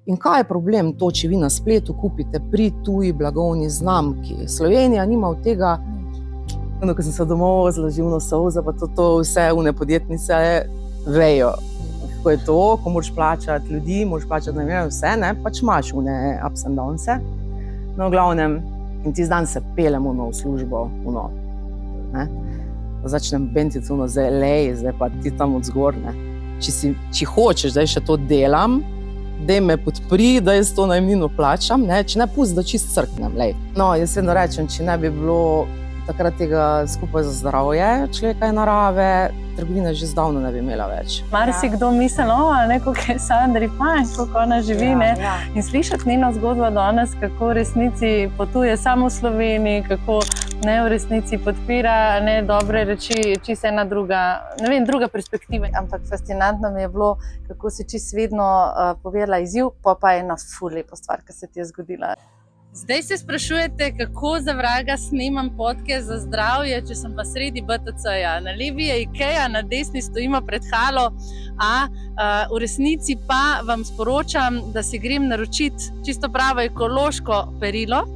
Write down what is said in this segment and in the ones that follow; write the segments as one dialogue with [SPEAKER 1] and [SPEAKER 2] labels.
[SPEAKER 1] In kaj je problem to, če vi na spletu kupite pri tuji blagovni znamki? Slovenija nima od tega, ko sem se domov zložil solze, pa to vse une podjetnice vejo. Kako je to, ko moraš plačati ljudi, moraš plačati ne vem, vse, ne, pač imaš une ups and downse. No, v glavnem, in ti dan se pelemo v službo, ne. Začnem bentiti zdaj pa ti tam od zgor, ne. Či hočeš, da še to delam, daj me podpri, da jaz to najemnino plačam, ne, če ne pusti, da čist crknem, lej. No, jaz vedno rečem, če ne bi bilo takrat tega skupaj za zdravje človeka in narave, trgovine že zdavno ne bi imela več.
[SPEAKER 2] Marsikdo misli, kako je Sandri fajn, kako ona živi, ne. In slišati njeno zgodbo danes, kako v resnici potuje samo v Sloveniji, kako ne v resnici podpira dobre reči, čisto ena druga, ne vem, druga perspektiva. Ampak fascinantno mi je bilo, kako si čisto vedno povedala izziv, pa je ena ful lepa stvar, ki se ti je zgodila. Zdaj se sprašujete, kako za vraga snemam podcast za zdravje, če sem pa sredi BTC-ja. Na levi je Ikea, na desni stojimo pred halo, v resnici pa vam sporočam, da si grem naročiti čisto pravo ekološko perilo.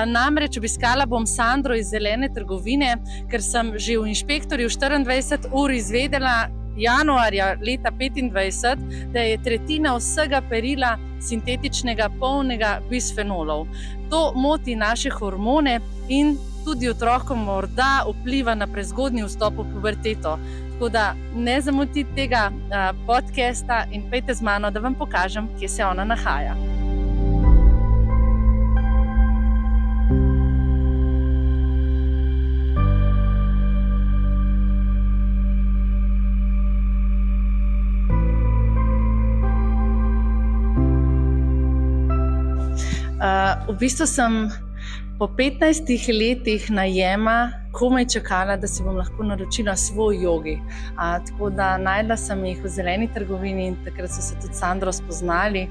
[SPEAKER 2] Namreč obiskala bom Sandro iz Zelene trgovine, ker sem že v Inšpektorju 24 ur izvedela januarja leta 2025, da je tretjina vsega perila sintetičnega, polnega bisfenolov. To moti naše hormone in tudi otrokom morda vpliva na prezgodnji vstop v puberteto. Tako da ne zamotite tega podcasta in pejte z mano, da vam pokažem, kje se ona nahaja. V bistvu sem po 15 letih najema komaj čakala, da si bom lahko naročila svoj jogi. Tako da najdla sem jih v Zeleni trgovini in takrat so se tudi s Sandro spoznali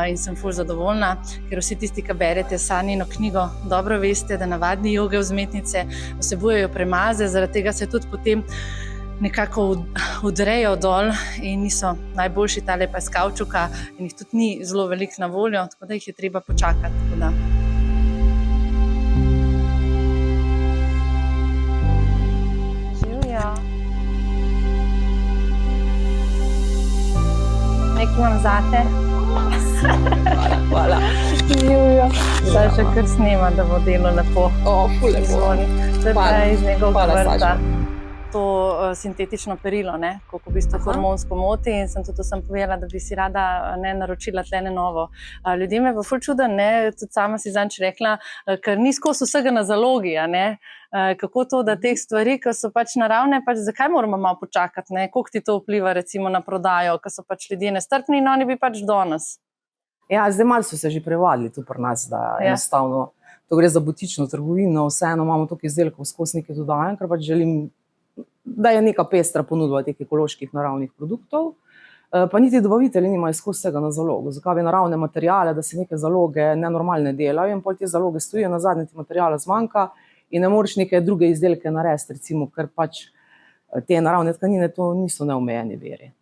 [SPEAKER 2] in sem ful zadovoljna, ker vsi tisti, ki berete Sanjino knjigo, dobro veste, da navadni joge vzmetnice vsebujejo premaze, zaradi tega se tudi potem nekako udrejo dol in niso najboljši, tale pa iz kavčuka in jih tudi ni zelo veliko na voljo, tako da jih je treba počakati. Živjo. Nekaj imam zate.
[SPEAKER 1] Hvala.
[SPEAKER 2] Živjo. Zdaj še kar snema, da bo delo lepo.
[SPEAKER 1] Ful lepo.
[SPEAKER 2] Zdaj pa iz njegovega vrta. To sintetično perilo, kako v bistvu hormonsko moti in sem tudi povedala, da bi si rada naročila tle novo. Ljudje me pa ful čuda, tudi sama si zanč rekla, ker ni skozi vsega na zalogi, kako to, da teh stvari, ki so pač naravne, zakaj moramo malo počakati, koliko ti to vpliva recimo na prodajo, ker so pač ljudje nestrpni in oni bi pač danes.
[SPEAKER 1] Ja, zdaj malo so se že prevadili tu pri nas, da enostavno, to gre za butično trgovino, vseeno imamo toliko izdelkov, skozi nekaj dodajam, ker pač želim, da je neka pestra ponudba teh ekoloških naravnih produktov, pa niti dobavitelji nimajo skozi vsega na zalogo. Zakaj bi naravne materiale, da se neke zaloge nenormalne delajo in pol te zaloge stojijo, nazadnje ti materijala zmanjka in ne moreš neke druge izdelke narediti, recimo, ker pač te naravne tkanine to niso neomejeni viri.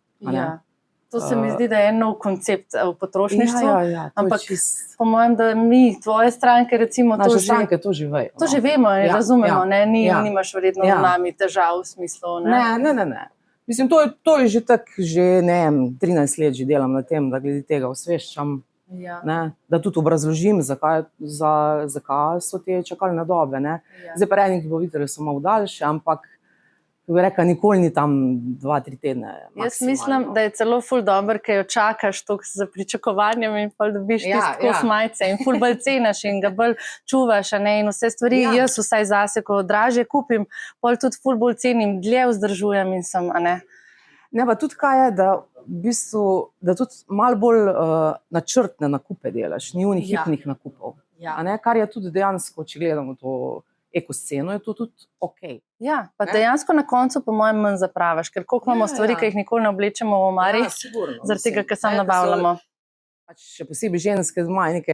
[SPEAKER 2] To se mi zdi, da je en nov koncept v potrošništvu, ampak
[SPEAKER 1] čist...
[SPEAKER 2] po mojem, da mi, tvoje stranke, recimo,
[SPEAKER 1] naše stranke to že vejo.
[SPEAKER 2] To že vemo in razumemo, nimaš verjetno z nami težav v smislu,
[SPEAKER 1] Ne. Mislim, to je že tako, že 13 let že delam na tem, da glede tega osveščam, da tudi obrazložim, zakaj so te čakalne dobe. Zdaj pa enih dobaviteljev so malo daljše, ampak bi rekla, nikoli ni tam 2-3 tedne maksimalno.
[SPEAKER 2] Jaz mislim, da je celo ful dober, ker jo čakaš toliko z pričakovanjem in pol dobiš tisti kos majice in ful bolj ceniš in ga bolj čuvaš, in vse stvari jaz vsaj zase, ko dražje kupim, pol tudi ful bolj cenim, dlje vzdržujem in sem,
[SPEAKER 1] Ne, pa tudi kaj je, da v bistvu, da tudi malo bolj načrtne nakupe delaš, ni unih hipnih nakupov. Kar je tudi dejansko, če gledamo to ekosceno, je to tudi okej.
[SPEAKER 2] Ja, pa dejansko na koncu po mojem manj zapravaš, ker koliko imamo stvari, ki jih nikoli ne oblečemo v omari, zaradi tega, ker sam nabavljamo.
[SPEAKER 1] Še posebej ženske imajo neke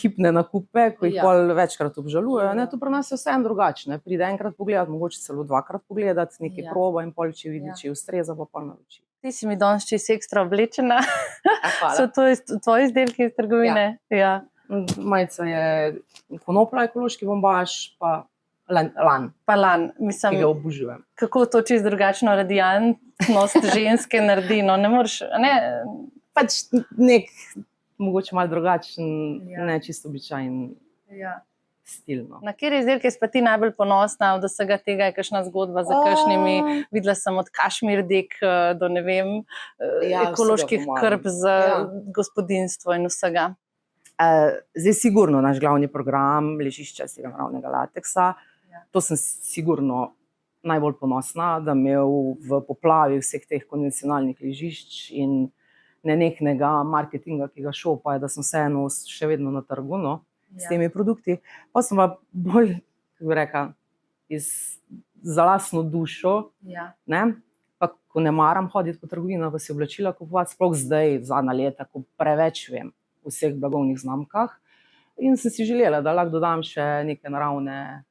[SPEAKER 1] hipne nakupe, ko jih pol večkrat obžalujejo. To pri nas je vseeno drugače. Pride enkrat pogledati, mogoče celo 2-krat pogledati, nekaj proba in pol, če vidi, če ustreza, pa pol naroči.
[SPEAKER 2] Ti si mi danes čisto ekstra oblečena.
[SPEAKER 1] Hvala.
[SPEAKER 2] So to tvoji izdelki iz trgovine? Ja.
[SPEAKER 1] Majica je konoplja, ekološki bombaž, pa lan,
[SPEAKER 2] Pa lan.
[SPEAKER 1] ki
[SPEAKER 2] Mislim,
[SPEAKER 1] ga obožujem.
[SPEAKER 2] kako to čisto drugačno radiantnost ženske naredi. No, ne moreš, ne,
[SPEAKER 1] Pač nek, mogoče malo drugačen,
[SPEAKER 2] Ja.
[SPEAKER 1] ne čisto običajen
[SPEAKER 2] ja.
[SPEAKER 1] stil. No.
[SPEAKER 2] Na kateri izdelki si pa ti najbolj ponosna od vsega tega, je kakšna zgodba za kakšnimi? Videla sem od kašmir dek do ne vem,
[SPEAKER 1] Ja,
[SPEAKER 2] ekoloških
[SPEAKER 1] vsega po malem.
[SPEAKER 2] krp za
[SPEAKER 1] Ja.
[SPEAKER 2] gospodinjstvo in vsega.
[SPEAKER 1] Zdaj sigurno naš glavni program, ležišče iz tega naravnega lateksa,
[SPEAKER 2] Ja.
[SPEAKER 1] to sem sigurno najbolj ponosna, da imel v poplavi vseh teh konvencionalnih ležišč in neneknega marketinga, ki ga šopa, da sem vseeno še vedno na trgu, no, s temi produkti. Pa sem pa bolj, kako bi rekla, za lastno dušo,
[SPEAKER 2] Ja.
[SPEAKER 1] ne? Pa ko ne maram hoditi po trgovinah, pa si oblačila kupovati, sploh zdaj, zadnja leta, ko preveč vem o vseh blagovnih znamkah. In sem si želela, da lahko dodam še neke naravne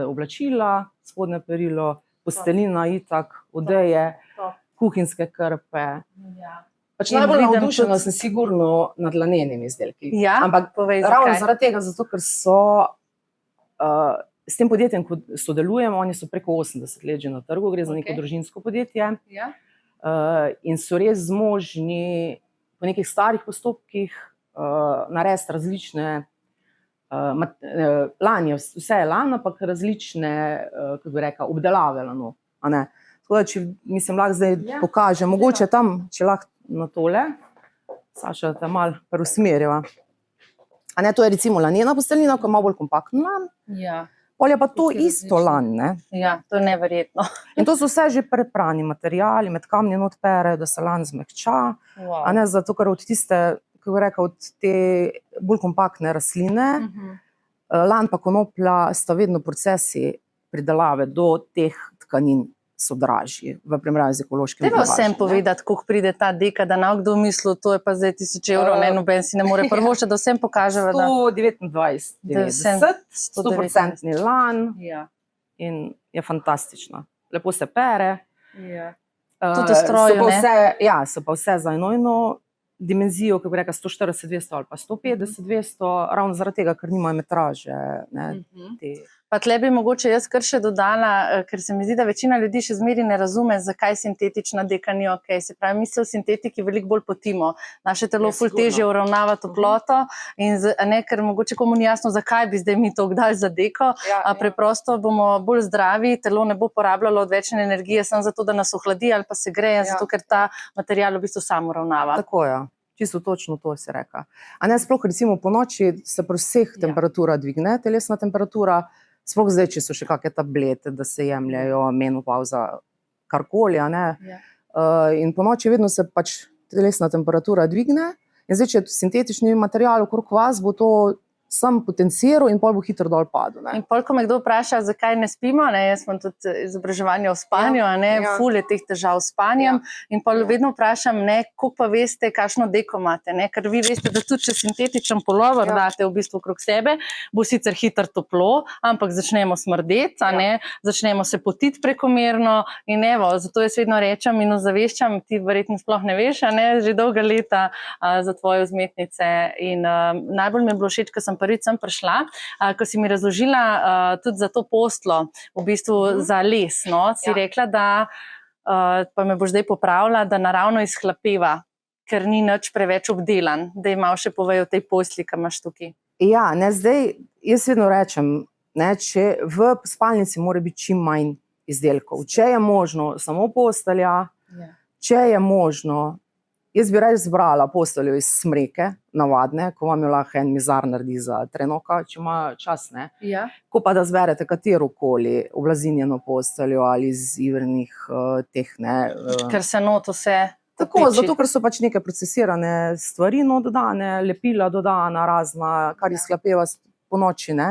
[SPEAKER 1] oblačila, spodnje perilo, postelina, itak, odeje,
[SPEAKER 2] Top.
[SPEAKER 1] kuhinjske krpe.
[SPEAKER 2] Ja.
[SPEAKER 1] Pač
[SPEAKER 2] In
[SPEAKER 1] najbolj
[SPEAKER 2] vidim
[SPEAKER 1] navdušena
[SPEAKER 2] tudi-
[SPEAKER 1] sem sigurno nad lanenimi izdelki.
[SPEAKER 2] Ja?
[SPEAKER 1] Ampak
[SPEAKER 2] Povej,
[SPEAKER 1] ravno
[SPEAKER 2] zakaj?
[SPEAKER 1] zaradi tega, ker so s tem podjetjem, ko sodelujemo, oni so preko 80 let že na trgu, gre za neko
[SPEAKER 2] Okej.
[SPEAKER 1] družinsko podjetje
[SPEAKER 2] Ja?
[SPEAKER 1] in so res zmožni po nekih starih postopkih narediti različne lan, vse je lan, ampak različne, kako bi rekla, obdelave lanov. A ne? Tako da, če mislim, lahko zdaj
[SPEAKER 2] Ja.
[SPEAKER 1] pokažem, mogoče tam, če lahko na tole, Saša, da te malo preusmerjava. A ne, to je recimo lanena postelina, ko je malo bolj kompaktna lan,
[SPEAKER 2] Ja.
[SPEAKER 1] pol je pa to
[SPEAKER 2] Tukaj
[SPEAKER 1] isto
[SPEAKER 2] različno.
[SPEAKER 1] lan, ne?
[SPEAKER 2] Ja, to je neverjetno.
[SPEAKER 1] In to so vse že preprani materiali, med kamni not perejo, da se lan zmehča,
[SPEAKER 2] Wow.
[SPEAKER 1] a ne, zato ker od tiste, kako bi rekla, od te bolj kompaktne rastline,
[SPEAKER 2] Mhm.
[SPEAKER 1] lan pa konoplja sta vedno procesi pridelave do teh tkanin so dražji v primerjavi z ekološkim
[SPEAKER 2] Treba
[SPEAKER 1] bombažem,
[SPEAKER 2] vsem
[SPEAKER 1] ne.
[SPEAKER 2] povedati, koliko pride ta deka, da ne bo kdo mislil, to je pa zdaj 1000 evrov, ne, noben si ne more prvoščiti, da vsem pokaževa, da
[SPEAKER 1] 129,
[SPEAKER 2] Da vsem
[SPEAKER 1] 90,
[SPEAKER 2] 119.
[SPEAKER 1] 100% lan
[SPEAKER 2] Ja.
[SPEAKER 1] in je fantastična. Lepo se pere.
[SPEAKER 2] Ja. Tudi v stroju,
[SPEAKER 1] so pa
[SPEAKER 2] ne?
[SPEAKER 1] vse, ja, so pa vse za enojno dimenzijo, kako bi rekla, 140, 200 ali pa 150, 200, ravno zaradi tega, ker nimajo metraže. Ne, te.
[SPEAKER 2] Pa tle bi mogoče jaz kar še dodala, ker se mi zdi, da večina ljudi še zmeri ne razume, zakaj sintetična deka ni ok. Se pravi, mi se v sintetiki veliko bolj potimo. Naše telo
[SPEAKER 1] Ja,
[SPEAKER 2] ful
[SPEAKER 1] sigurno.
[SPEAKER 2] težje uravnava toploto in a ne, ker mogoče komu ni jasno, zakaj bi zdaj mi to dali za deko.
[SPEAKER 1] Ja,
[SPEAKER 2] Preprosto bomo bolj zdravi, telo ne bo porabljalo odvečne energije samo zato, da nas ohladi ali pa se greje, zato ker ta material v bistvu sam uravnava.
[SPEAKER 1] Tako je. Čisto točno to si reka. A ne, sploh recimo po noči se pri vseh temperatura dvigne, telesna temperatura, sploh zdaj, če so še kakšne tablete, da se jemljajo, menopavza, karkoli, a ne.
[SPEAKER 2] Ja.
[SPEAKER 1] In po noči vedno se pač telesna temperatura dvigne in zdaj, če je sintetični material okrog vas, bo to sam potenciral in pol bo hitro dol padel, ne.
[SPEAKER 2] In pol, ko me kdo vpraša, zakaj ne spimo, ne, jaz imam tudi izobraževanje o spanju, a ne, ful je teh težav s spanjem, in pol vedno vprašam, ne, koliko pa veste, kakšno deko imate, ne, ker vi veste, da tudi če sintetičen pulover date v bistvu okrog sebe, bo sicer hitro toplo, ampak začnemo smrdeti, a ne, začnemo se potiti prekomerno in evo, zato jaz vedno rečem in ozaveščam, ti verjetno sploh ne veš, a ne, že dolga leta za tvoje vzmetnice in najbolj mi je bilo všeč, ko sem prvič sem prišla, ko si mi razložila tudi za to postlo, v bistvu za les, no, si rekla, da, pa me boš zdaj popravila, da naravno izhlapeva, ker ni nič preveč obdelan, da ima še povej o tej postli, ki imaš tukaj.
[SPEAKER 1] Ja, ne, zdaj, jaz vedno rečem, ne, če v spalnici mora biti čim manj izdelkov, če je možno samo postelja, če je možno. Jaz bi raje zbrala posteljo iz smreke, navadne, ko vam jo lahko en mizar naredi za trenoka, če ima čas, ne.
[SPEAKER 2] Ja.
[SPEAKER 1] Ko pa da zberete katerokoli oblazinjeno posteljo ali iz ivernih teh, ne.
[SPEAKER 2] Ker se not vse
[SPEAKER 1] Tako, zato ker so pač neke procesirane stvari dodane, lepila dodana razna, kar izhlapeva po noči, ne.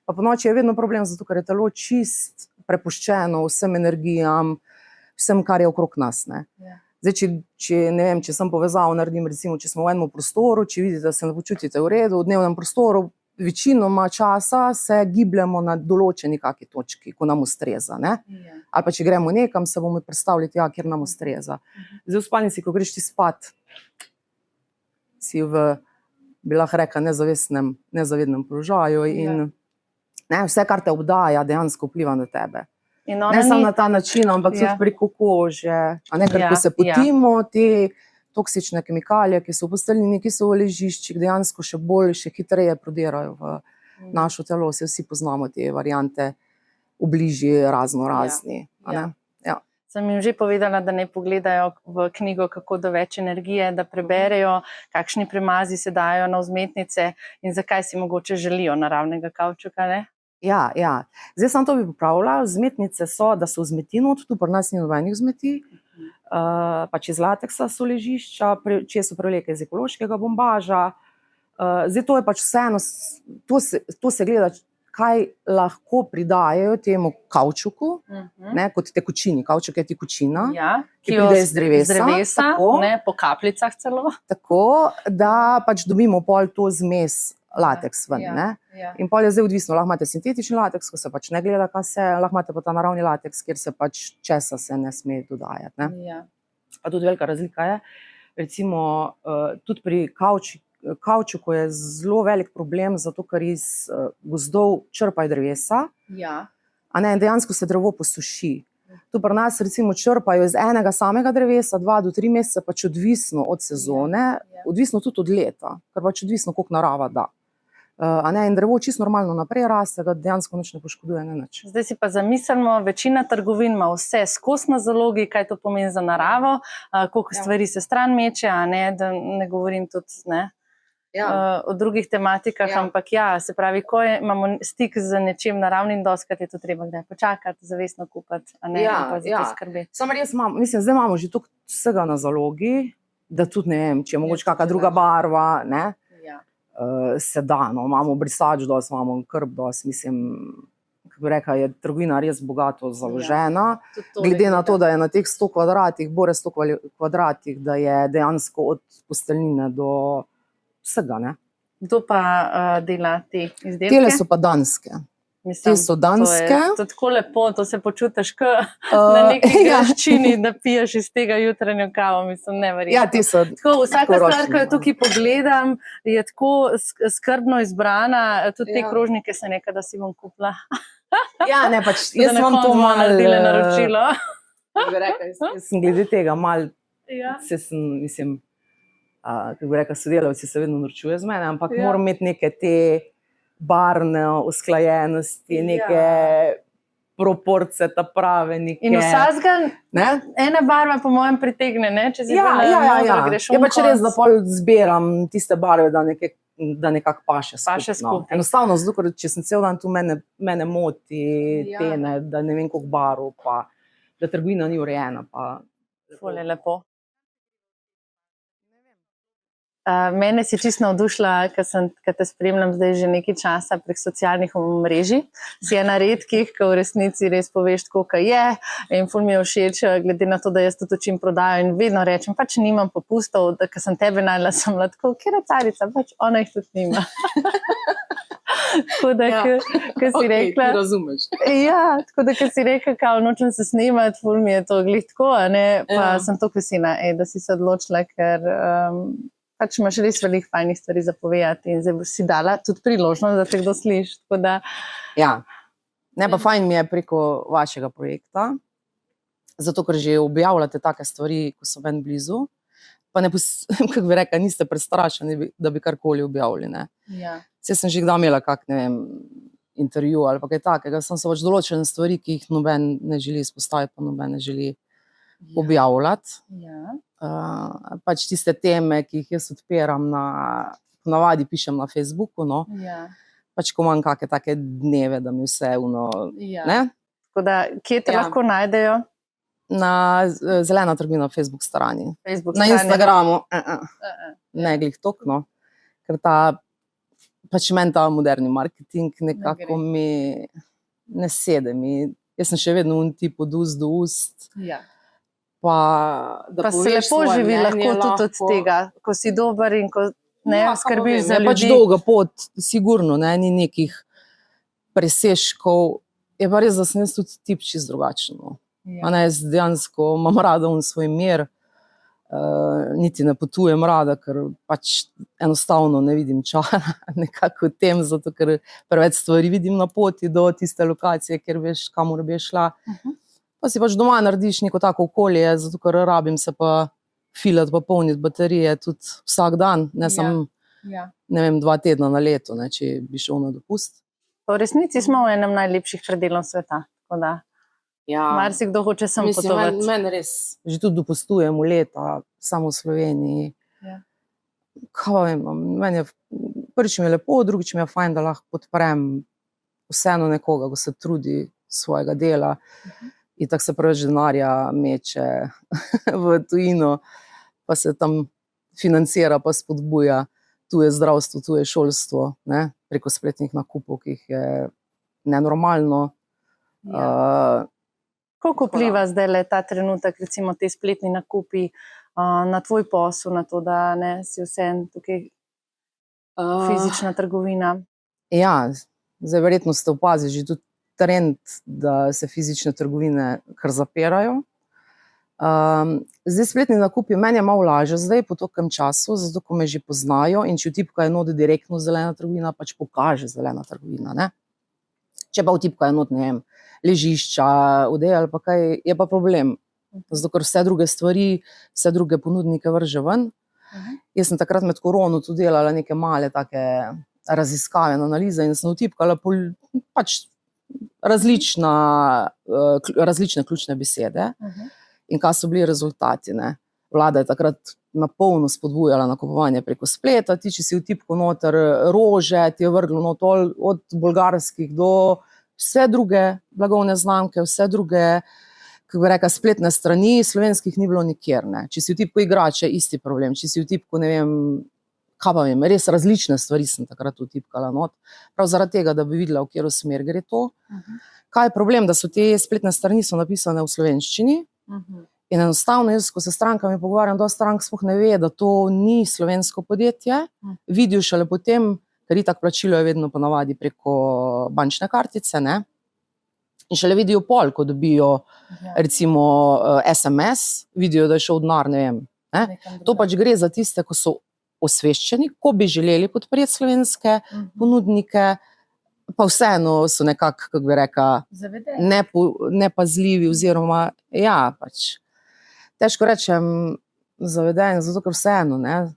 [SPEAKER 1] Pa po noči je vedno problem, zato ker je telo čist prepuščeno vsem energijam, vsem, kar je okrog nas, ne. Zdaj, ne vem, če sem povezavo naredim, recimo, če smo v enem prostoru, če vidite, da se ne počutite v redu, v dnevnem prostoru, večinoma časa se gibljemo na določeni kaki točki, ko nam ustreza, ne? Ali pa če gremo nekam, se bomo predstavljati, ja, kjer nam ustreza. Zdaj v spalnici, ko greš ti spat, si bi lahko rekla, nezavednem položaju in ne, vse, kar te obdaja, dejansko vpliva na tebe. Ne samo na ta način, ampak tudi preko kože, a ne, ker ko se potimo, te toksične kemikalije, ki so v posteljini, ki so v ležiščih, dejansko še bolj, še hitreje prodirajo v našo telo. Vsi poznamo te variante obližji razni, a ne?
[SPEAKER 2] Sem jim že povedala, da ne pogledajo v knjigo Kako do več energije, da preberejo, kakšni premazi se dajo na vzmetnice in zakaj si mogoče želijo naravnega kavčuka, ne?
[SPEAKER 1] Ja. Zdaj samo to bi popravila. Vzmetnice so, da so vzmetinot, tu pri nas ni nobenih vzmeti, pač iz lateksa so ležišča, če so prevleke iz ekološkega bombaža. Zdaj to je pač vseeno, to se gleda, kaj lahko pridajajo temu kavčuku, ne, kot tekočini. Kavčuk je tekočina, ki pride iz drevesa,
[SPEAKER 2] ne, po kapljicah celo.
[SPEAKER 1] Tako, da pač dobimo pol to zmes lateks ven, ne. In pol je zdaj odvisno, lahko imate sintetični lateks, ko se pač ne gleda, kaj se, lahko imate pa ta naravni lateks, kjer se pač česa se ne sme dodajati, ne. Pa tudi velika razlika je, recimo, tudi pri kavčuku je zelo velik problem, zato ker iz gozdov črpajo drevesa, a ne, in dejansko se drevo posuši. Tu pri nas recimo črpajo iz enega samega drevesa 2 do 3 mesece, pač odvisno od sezone, odvisno tudi od leta, ker pač odvisno, koliko narava da. A ne, in drevo čisto normalno naprej raste, ga dejansko nič ne poškoduje, ne nič.
[SPEAKER 2] Zdaj si pa zamislimo, večina trgovin ima vse skozi na zalogi, kaj to pomeni za naravo, koliko stvari se stran meče, a ne, da ne govorim tudi, ne, o drugih tematikah, ampak se pravi, ko imamo stik z nečim naravnim, doskrat je to treba kdaj počakati, zavestno kupiti, a ne, pa za to skrbeti.
[SPEAKER 1] Samo res imamo, mislim, zdaj imamo že toliko vsega na zalogi, da tudi ne vem, če je mogoče kakšna druga barva, ne, se da, no, imamo brisač dosti, imamo krb dosti, mislim, kako bi rekla, je trgovina res bogato založena, glede na to, da je na teh 100 kvadratih, bore 100 kvadratih, da je dejansko od posteljnine do vsega, ne.
[SPEAKER 2] Kdo pa dela te izdelke?
[SPEAKER 1] Tele so pa danske. Te so danske.
[SPEAKER 2] To je tako lepo, to se počutiš na neki graščini, da piješ iz tega jutranjo kavo, mislim, neverjetno.
[SPEAKER 1] Ja, te so
[SPEAKER 2] tako, vsaka stvar, ko jo tukaj pogledam, je tako skrbno izbrana, tudi te krožnike se nekaj, da si bom kupila.
[SPEAKER 1] Ja, ne, pač jaz imam to malo
[SPEAKER 2] naredila naročilo.
[SPEAKER 1] Jaz sem glede tega malo, mislim, kako bi rekla, sodelavci se vedno naročujejo z mene, ampak moram imeti neke te barvne usklajenosti, neke proporce, ta prave, neke...
[SPEAKER 2] In vsazga, ena barva po mojem pritegne, ne? Če si modro greš
[SPEAKER 1] je pač res, da pol zbiram tiste barve, da nekako paše skupno. Enostavno, zato, ker če sem cel dan tu, mene moti tene, da ne vem koliko barv, pa da trgovina ni urejena, pa...
[SPEAKER 2] Ful je lepo. Mene si čisto navdušila, ker te spremljam zdaj že nekaj časa prek socialnih omrežij. Si ena redkih, ki v resnici res poveš tako, kaj je, in ful mi je všeč, glede na to, da jaz tudi učim prodajo in vedno rečem, pač nimam popustov, da ker sem tebe najela, sem bila tako, kjera carica, pač ona jih tudi nima. Tako da, ko si rekla...
[SPEAKER 1] ti razumeš.
[SPEAKER 2] Ja, tako da, ko si rekla, kao nočem se snimati, ful mi je to glih tako, a ne, pa sem tako vesela, da si se odločila, ker... pač imaš res veliko fajnih stvari za povedati in zdaj boš si dala tudi priložnost, da te kdo sliši.
[SPEAKER 1] Ja, ne pa fajn mi je preko vašega projekta, zato ker že objavljate take stvari, ko so ven blizu, pa ne, kako bi rekla, niste prestrašeni, da bi karkoli objavili, ne. Saj sem že kdaj imela kak, ne vem, intervju ali pa kaj takega, sem se pač določene stvari, ki jih noben ne želi izpostaviti, pa noben ne želi objavljati. Pač tiste teme, ki jih jaz odpiram ponavadi pišem na Facebooku, no. Pač ko imam kakšne take dneve, da mi vse ne.
[SPEAKER 2] Tako da, kje te lahko najdejo?
[SPEAKER 1] Na Zelena trgovina Facebook strani. Na Instagramu. Ne, glih tok, no. Ker pač meni ta moderni marketing nekako mi ne sede mi. Jaz sem še vedno tip od ust do ust. Pa
[SPEAKER 2] se lepo živi lahko tudi od tega, ko si dober in ko ne, skrbiš za ljudi.
[SPEAKER 1] Je pač dolga pot, sigurno, ne, ni nekih presežkov. Je pa res, da sem jaz tudi tip čist drugačen. No.
[SPEAKER 2] Ja.
[SPEAKER 1] Ne, jaz dejansko imam rada svoj mir, niti ne potujem rada, ker pač enostavno ne vidim čara nekako v tem, zato ker preveč stvari vidim na poti do tiste lokacije, kjer veš, kamor bi šla. Pa si pač doma narediš neko tako okolje, zato ker rabim se pa filati, pa polniti baterije tudi vsak dan, ne samo ne vem, 2 tedna na leto, ne, če bi šel na dopust.
[SPEAKER 2] V resnici smo v enem najlepših predelov sveta, tako da marsikdo hoče sem potovati.
[SPEAKER 1] Meni res, že tudi dopustujem v leta, samo v Sloveniji.
[SPEAKER 2] Ja.
[SPEAKER 1] Kaj vem, meni je, prvič mi je lepo, drugič mi je fajn, da lahko podprem vseeno nekoga, ko se trudi svojega dela. In tako se preveč denarja meče v tujino, pa se tam financira, pa spodbuja tuje zdravstvo, tuje šolstvo, ne, preko spletnih nakupov, ki jih je nenormalno.
[SPEAKER 2] Koliko vpliva zdaj ta trenutek, recimo te spletni nakupi na tvoj posel, na to, da ne si vseeno tukaj fizična trgovina?
[SPEAKER 1] Ja, zdaj verjetno ste opazili že tudi trend, da se fizične trgovine kar zapirajo. Zdaj spletni nakupi, meni je malo lažje zdaj po tokem času, zato ko me že poznajo in če vtipkajo not direktno zelena trgovina, pač pokaže zelena trgovina, ne. Če pa vtipkajo not, ne vem, ležišča, odeje ali pa kaj, je pa problem. Zato ker vse druge stvari, vse druge ponudnike vrže ven. Jaz sem takrat med korono tudi delala neke male take raziskave, analize in sem vtipkala pač različne ključne besede. In kaj so bili rezultati, ne. Vlada je takrat na polno spodbujala nakupovanje preko spleta, ti, če si vtipkal noter rože, ti je vrglo noter od bolgarskih do vse druge blagovne znamke, vse druge, kako bi rekla, spletne strani, slovenskih ni bilo nikjer, ne. Če si vtipkal igrače, isti problem, če si vtipkal, ne vem, kaj pa vem, res različne stvari sem takrat vtipkala not, prav zaradi tega, da bi videla, v katero smer gre to. Kaj je problem, da so te spletne strani so napisane v slovenščini, in enostavno jaz, ko se s strankami pogovarjam, dosti strank sploh ne ve, da to ni slovensko podjetje, vidijo šele potem, ker itak plačilo je vedno ponavadi preko bančne kartice, ne, in šele vidijo pol, ko dobijo recimo SMS, vidijo, da je šel denar, ne vem, ne. To pač gre za tiste, ko so osveščeni, ko bi želeli podpreti slovenske ponudnike, pa vseeno so nekako, kako bi rekla, nepazljivi oziroma, ja, pač težko rečem zavedeni, zato ker vseeno, ne.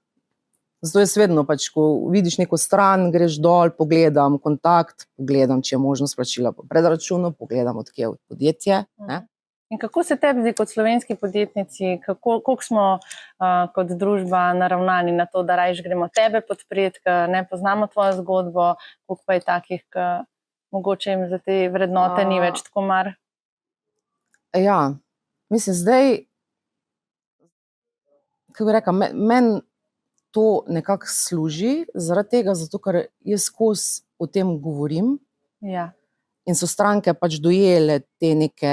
[SPEAKER 1] Zato jaz vedno pač, ko vidiš neko stran, greš dol, pogledam kontakt, pogledam, če je možnost plačila po predračunu, pogledam, od kje je podjetje, ne.
[SPEAKER 2] In kako se tebi zdi kot slovenski podjetnici, koliko smo kot družba naravnani na to, da rajš gremo tebe podpreti, ker ne poznamo tvojo zgodbo, koliko pa je takih, ki mogoče jim za te vrednote ni več tako mar?
[SPEAKER 1] Ja, mislim, zdaj, kako bi rekla, meni to nekako služi, zaradi tega, zato ker jaz skozi o tem govorim. In so stranke pač dojele te neke,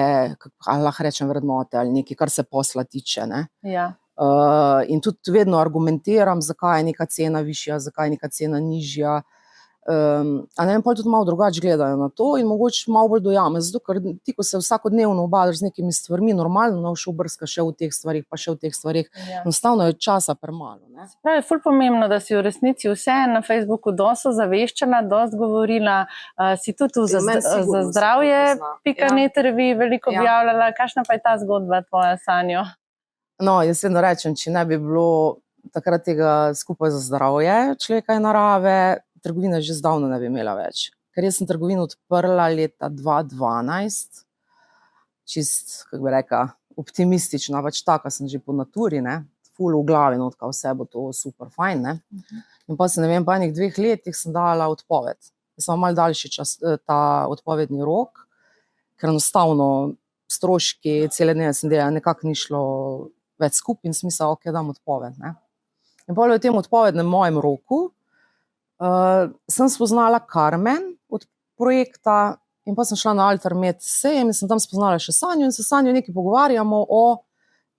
[SPEAKER 1] ali lahko rečem, vrednote ali nekaj, kar se posla tiče, ne. In tudi vedno argumentiram, zakaj je neka cena višja, zakaj je neka cena nižja. A ne vem, pol tudi malo drugače gledajo na to in mogoče malo bolj dojame, zato ker ti, ko se vsakodnevno ubadaš z nekimi stvarmi, normalno šel brska še v teh stvarih, pa še v teh stvarih, enostavno je časa premalo, ne.
[SPEAKER 2] Prav je ful pomembno, da si v resnici vse na Facebooku dosti ozaveščena, dosti govorila, si tudi za zdravje.net reviji veliko objavljala, kakšna pa je ta zgodba tvoja, Sanjo?
[SPEAKER 1] No, jaz vedno rečem, če ne bi bilo takrat tega Skupaj za zdravje človeka in narave, trgovina že zdavno ne bi imela več. Ker jaz sem trgovino odprla leta 2012, čist, kako bi rekla, optimistična, pač taka sem že po naturi, ne, ful v glavi notka, vse bo to super fajn, ne. In pa se, ne vem, po enih 2 letih sem dala odpoved. Jaz sem malo daljši čas, ta odpovedni rok, ker enostavno stroški, cele dneve sem delala, nekako ni šlo več skupaj in smisel, ok, dam odpoved, ne. In pol v tem odpovednem mojem roku sem spoznala Karmen od projekta in pa sem šla na Altermed sejem in sem tam spoznala še Sanjo in se Sanjo nekaj pogovarjamo o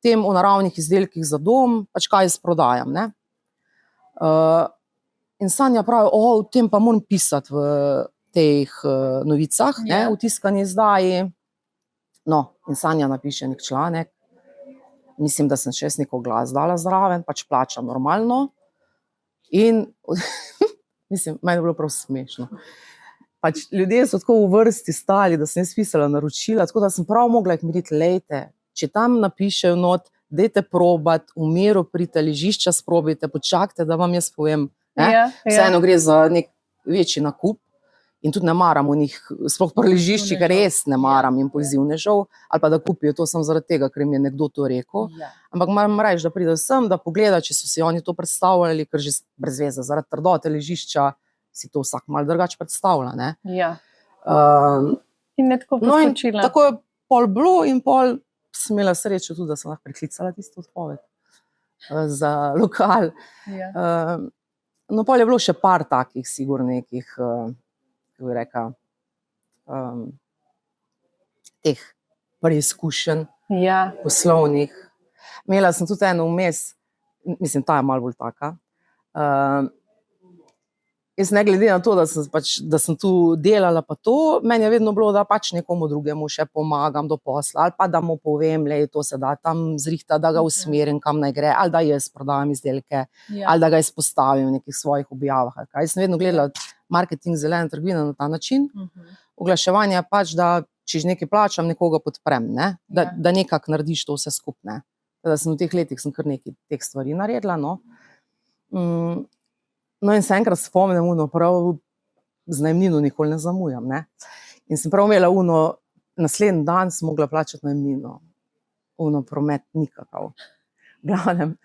[SPEAKER 1] tem, o naravnih izdelkih za dom, pač kaj jaz prodajam, ne. In Sanja pravi, o tem pa moram pisati v teh novicah, ne,
[SPEAKER 2] Ja.
[SPEAKER 1] v tiskani izdaji. No, in Sanja napiše nek članek, mislim, da sem še jaz neko glas dala zraven, pač plačam normalno. In mislim, meni je bilo prav smešno. Pač ljudje so tako v vrsti stali, da sem jaz pisala naročila, tako da sem prav mogla jih miriti, lejte, če tam napišejo not, dajte probat, v miru pridite, ležišča sprobajte, počakajte, da vam jaz povem. Ne?
[SPEAKER 2] Ja,
[SPEAKER 1] Vseeno gre za nek večji nakup in tudi ne maram v njih, sploh pri ležiščih res ne maram impulzivnežev, ali pa da kupijo to samo zaradi tega, ker mi je nekdo to rekel.
[SPEAKER 2] Ja.
[SPEAKER 1] Ampak moram reči, da pride sem, da pogleda, če so si oni to predstavljali, ker že brez veze, zaradi trdote ležišča si to vsak malo drugače predstavlja. Ne?
[SPEAKER 2] Ja.
[SPEAKER 1] Um,
[SPEAKER 2] In ne tako
[SPEAKER 1] no in
[SPEAKER 2] poskočila.
[SPEAKER 1] tako je pol bilo in pol sem imela srečo tudi, da sem lahko preklicala tisto odpoved za lokal.
[SPEAKER 2] Ja.
[SPEAKER 1] No, pol je bilo še par takih, sigurno nekih, kako bi rekel, teh preizkušenj
[SPEAKER 2] Ja.
[SPEAKER 1] poslovnih. Imela sem tudi eno vmes, mislim, ta je malo bolj taka. Jaz ne glede na to, da sem tu delala pa to, meni je vedno bilo, da pač nekomu drugemu še pomagam do posla, ali pa da mu povem, lej, to se da tam zrihta, da ga usmerim, kam naj gre, ali da jaz prodajam izdelke,
[SPEAKER 2] Ja.
[SPEAKER 1] ali da ga izpostavim v nekih svojih objavah. Ali kaj. Jaz sem vedno gledala marketing zelene trgovine na ta način, oglaševanje pač, da če že nekaj plačam, nekoga podprem, ne?
[SPEAKER 2] Ja.
[SPEAKER 1] Da nekako narediš to vse skupne. Da sem v teh letih kar nekaj teh stvari naredila. No, no in se enkrat spomnim, prav z najemnino nikoli ne zamujam. Ne? In sem prav imela naslednji dan sem mogla plačati najemnino. Promet nikakav. Glavnem.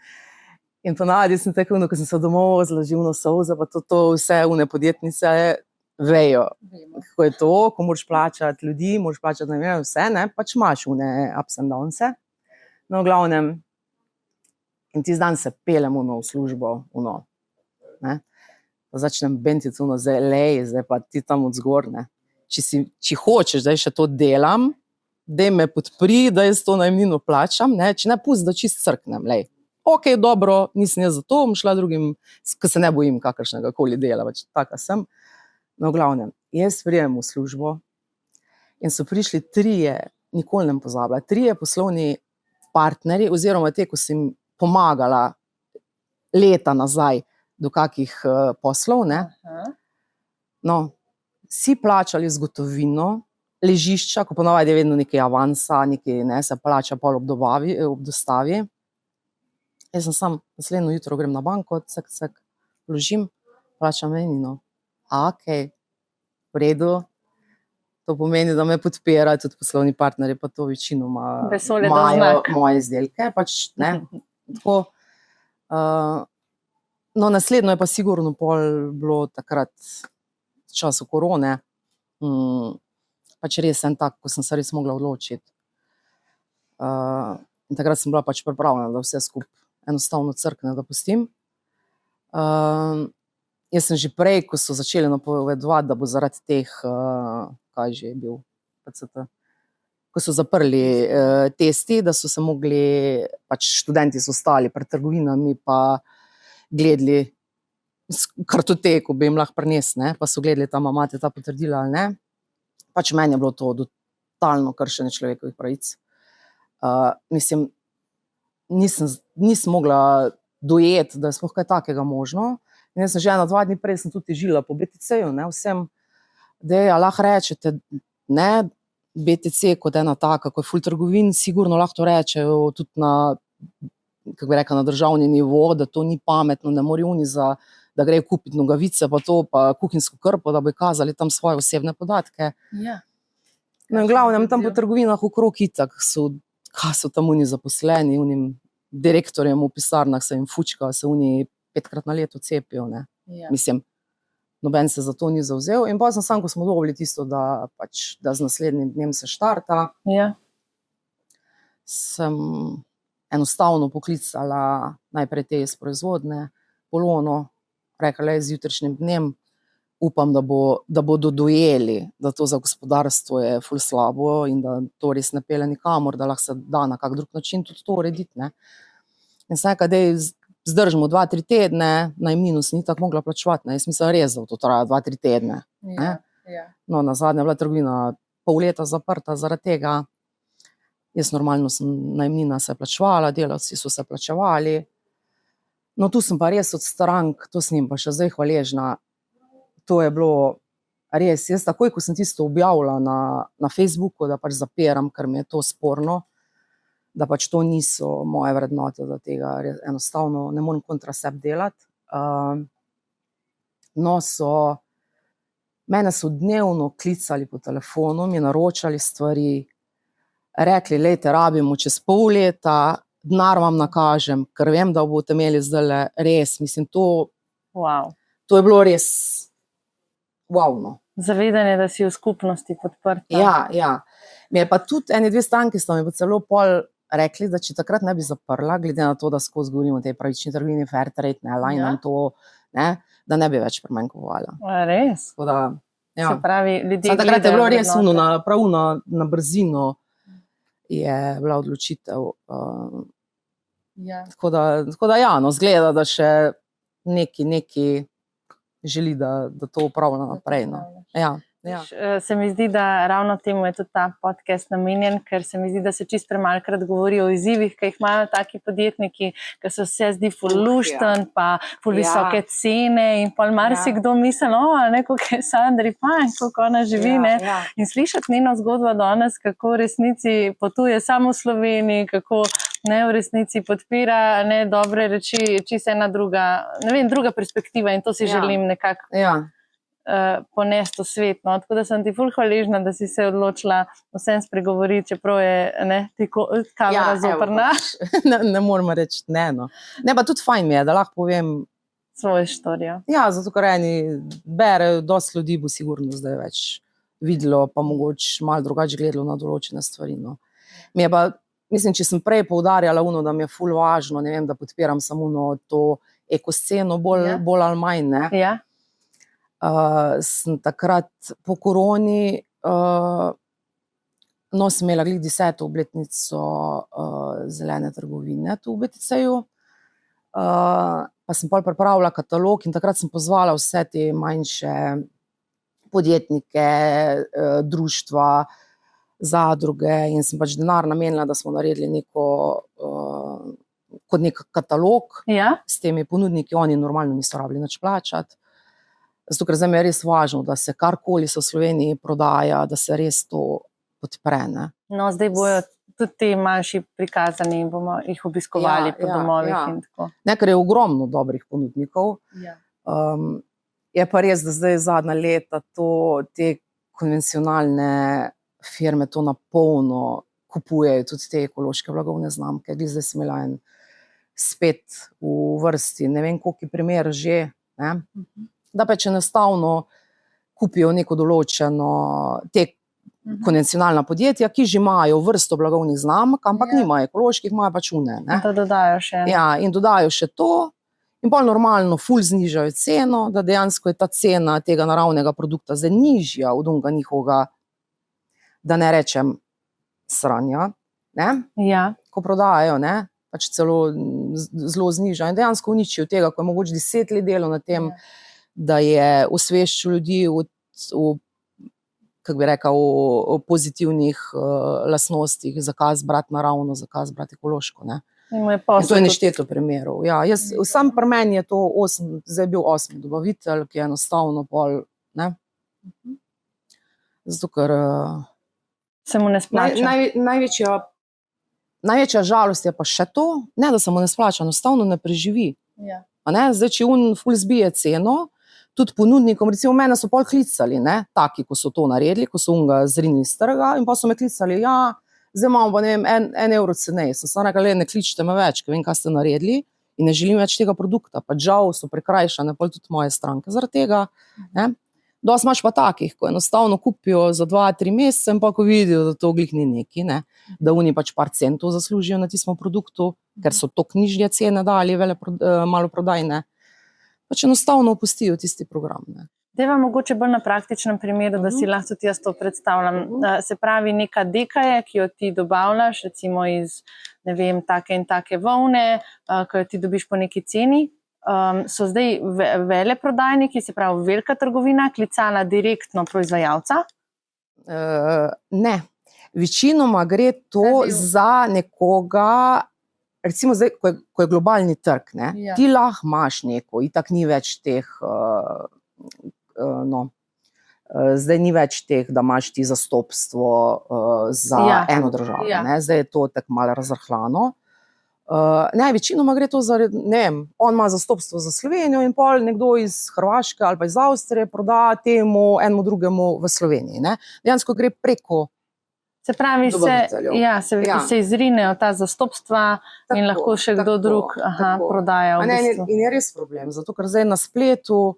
[SPEAKER 1] In ponavadi sem tako, ko sem se domov zložila solze, pa to vse podjetnice vejo, kako je to, ko moraš plačati ljudi, moraš plačati najemnino, vse, ne, pač imaš ups and downse. No, v glavnem, in tisti dan se pelem v službo, ne. Pa začnem bentiti zdaj lej, zdaj pa ti tam od zgor, ne. Če hočeš, da še to delam, daj me podpri, da jaz to najemnino plačam, ne, če ne pusti, da čist crknem, lej. Ok, dobro, nisem jaz za to, bom šla drugim, ko se ne bojim kakršnega koli dela, pač taka sem. No, v glavnem, jaz pridem v službo in so prišli trije, nikoli ne pozabila, trije poslovni partnerji, oziroma te, ko sem pomagala leta nazaj do kakih poslov, ne. No, vsi plačali z gotovino, ležišča, ko ponavadi je vedno nekaj avansa, nekaj, ne, se plača pol ob dostavi. Jaz sem sam naslednjo jutro grem na banko, cek, vložim, plačam najemnino. Ok, v redu. To pomeni, da me podpirajo tudi poslovni partnerji, pa to večinoma imajo moje izdelke, pač, ne, tako. No, naslednjo je pa sigurno pol bilo takrat v času korone, pač res en tak, ko sem se res mogla odločiti. In takrat sem bila pač pripravljena, da vse skupaj enostavno crkne, da pustim. Jaz sem že prej, ko so začeli napovedovati, da bo zaradi teh, kaj že je bil, PCT, ko so zaprli testi, da so se mogli, pač študenti so stali pred trgovinami pa gledali kartoteko, bi jim lahko prinesli, ne, pa so gledali tam, imate ta potrdila ali ne. Pač meni je bilo to totalno kršenje človekovih pravic. Mislim, nisem mogla dojeti, da je sploh kaj takega možno. In jaz sem že 2 dni prej sem tudi težila po BTC-ju, ne, vsem, da lahko rečete, ne, BTC kot ena taka, ko je ful trgovin, sigurno lahko to rečejo tudi na, kako bi rekla, na državni nivo, da to ni pametno, ne morajo oni da grejo kupiti nogavice, pa to, pa kuhinjsko krpo, da bi kazali tam svoje osebne podatke.
[SPEAKER 2] Ja.
[SPEAKER 1] No, in glavnem tam po trgovinah okrog itak kaj so tam oni zaposleni, unim direktorjem v pisarnah se jim fučka, se oni 5-krat na leto cepijo, ne.
[SPEAKER 2] Ja.
[SPEAKER 1] Mislim, noben se za to ni zavzel. In pa sem sam, ko smo dobili tisto, da z naslednjim dnem se štarta,
[SPEAKER 2] Ja.
[SPEAKER 1] sem enostavno poklicala najprej te iz proizvodne, Polono, rekla, z jutrišnjim dnem upam, da bodo dojeli, da to za gospodarstvo je ful slabo in da to res ne pelje nikamor, da lahko se da na kak drug način tudi to urediti, ne. In sem rekla, zdržimo 2-3 tedne, najemnino si ni tako mogla plačevati, ne. Jaz mislim res, da to traja 2-3 tedne. Ne. No, nazadnje je bila trgovina pol leta zaprta zaradi tega. Jaz normalno najemnina se je plačevala, delavci so se plačevali. No, tu sem pa res od strank, to sem jim pa še zdaj hvaležna. To je bilo res, jaz takoj, ko sem tisto objavila na Facebooku, da pač zapiram, ker mi je to sporno, da pač to niso moje vrednote, da tega enostavno ne morem kontra sebe delati. No, mene so dnevno klicali po telefonu, mi naročali stvari, rekli, lejte, rabimo čez pol leta, denar vam nakažem, ker vem, da boste imeli zdajle res, mislim, to je bilo res wowno.
[SPEAKER 2] Zavedanje, da si v skupnosti podprta.
[SPEAKER 1] Ja. Mi je pa tudi eni 2 stranki sta mi pa celo pol rekli, da če takrat ne bi zaprla, glede na to, da skozi govorimo o tej pravični trgovini, fair trade, ne, lajnam to, ne, da ne bi več pri meni kupovala.
[SPEAKER 2] Res?
[SPEAKER 1] Tako da, ja.
[SPEAKER 2] Se pravi, ljudje
[SPEAKER 1] Samo takrat je bilo res
[SPEAKER 2] vrednote.
[SPEAKER 1] prav na brzino je bila odločitev. Tako da ja, no, zgleda, da še neki želi, da to upravlja naprej. No. Ja.
[SPEAKER 2] Se mi zdi, da ravno temu je tudi ta podcast namenjen, ker se mi zdi, da se čisto premalokrat govori o izzivih, ki jih imajo taki podjetniki, ker so vse zdi ful lušten, pa ful visoke cene in pol marsikdo misli, koliko je Sandri fajn, koliko ona živi, ne. In slišati njeno zgodbo danes, kako v resnici potuje samo v Sloveniji, kako ne v resnici podpira ne dobre reči, čisto ena druga perspektiva in to si želim nekako ponesti v svet. No. Tako da sem ti ful hvaležna, da si se odločila vsem spregovoriti, čeprav je ti kamera zoprna.
[SPEAKER 1] Ne moramo reči ne, no. Ne, pa tudi fajn mi je, da lahko povem
[SPEAKER 2] svojo štorijo.
[SPEAKER 1] Ja, zato ker eni berejo, dosti ljudi bo sigurno zdaj več videlo, pa mogoče malo drugače gledalo na določene stvari, no. Mi je pa, mislim, če sem prej poudarjala da mi je ful važno, ne vem, da podpiram samo to ekosceno bolj ali manj, ne.
[SPEAKER 2] Ja.
[SPEAKER 1] Sem takrat po koroni, sem imela glih 10. obletnico zelene trgovine tu v BTC-ju, pa sem pol pripravila katalog in takrat sem pozvala vse te manjše podjetnike, društva, zadruge in sem pač denar namenila, da smo naredili kot nek katalog s temi ponudniki, oni normalno niso rabili nič plačati. Zato, ker zdaj mi je res važno, da se karkoli se v Sloveniji prodaja, da se res to podpre, ne.
[SPEAKER 2] No, zdaj bojo tudi ti manjši prikazani in bomo jih obiskovali po domovih in tako.
[SPEAKER 1] Ne, ker je ogromno dobrih ponudnikov. Je pa res, da zdaj zadnja leta te konvencionalne firme to na polno kupujejo, tudi te ekološke blagovne znamke. Zdaj sem imela spet v vrsti, ne vem, koliko primer že, ne. Da pač enostavno kupijo neko določeno te konvencionalna podjetja, ki že imajo vrsto blagovnih znamk, ampak nimajo ekoloških, imajo pač ne.
[SPEAKER 2] To dodajo še.
[SPEAKER 1] Ja, in dodajo še to in bolj normalno ful znižajo ceno, da dejansko je ta cena tega naravnega produkta zdaj nižja od onega njihovega, da ne rečem sranja, ne? Ko prodajajo, ne? Pač celo zelo znižajo in dejansko uničijo tega, ko je mogoče 10 let delo na tem, da je osveščal ljudi kako bi rekel, o pozitivnih lastnostih, zakaj zbrati naravno, zakaj zbrati ekološko, ne. In to je nešteto primerov. Ja, sam pri meni je to zdaj bil 8. dobavitelj, ki je enostavno pol, ne. Zato, ker
[SPEAKER 2] se mu ne splača.
[SPEAKER 1] Največja žalost je pa še to, ne da se mu ne splača, enostavno ne preživi. Zdaj, če ful zbije ceno, tudi ponudnikom, recimo mene so pol klicali, ne, taki, ko so to naredili, ko so zrinili z trga in pa so me klicali, zdaj imamo pa, ne vem, 1 evro ceneje. Sem rekla, ne kličite me več, ker vem, kaj ste naredili in ne želim več tega produkta. Pa žal so prikrajšane pol tudi moje stranke zaradi tega, ne. Dosti imaš pa takih, ko enostavno kupijo za 2-3 mesece in pa ko vidijo, da to glih ni neki, ne, da oni pač par centov zaslužijo na tistem produktu, ker so to nižje cene dali, maloprodajne, pač enostavno opustijo tisti program, ne.
[SPEAKER 2] Deva mogoče bolj na praktičnem primeru, da si lahko tudi jaz to predstavljam. Se pravi, neka deka je, ki jo ti dobavljaš, recimo iz, ne vem, take in take volne, ki jo ti dobiš po neki ceni. So zdaj veleprodajniki, se pravi velika trgovina, klicala direktno proizvajalca?
[SPEAKER 1] Ne. Večinoma gre to za nekoga, recimo zdaj, ko je globalni trg, ne, ti lahko imaš neko, itak ni več teh, zdaj ni več teh, da imaš ti zastopstvo za eno državo, ne, zdaj je to tako malo razrahljano. Ne, večinoma gre to za, ne vem, on ima zastopstvo za Slovenijo in pol nekdo iz Hrvaške ali pa iz Avstrije proda temu enemu drugemu v Sloveniji, ne. Dejansko gre preko.
[SPEAKER 2] Se pravi, se izrinejo ta zastopstva in lahko še kdo drug prodaja v bistvu.
[SPEAKER 1] In je res problem, zato ker zdaj na spletu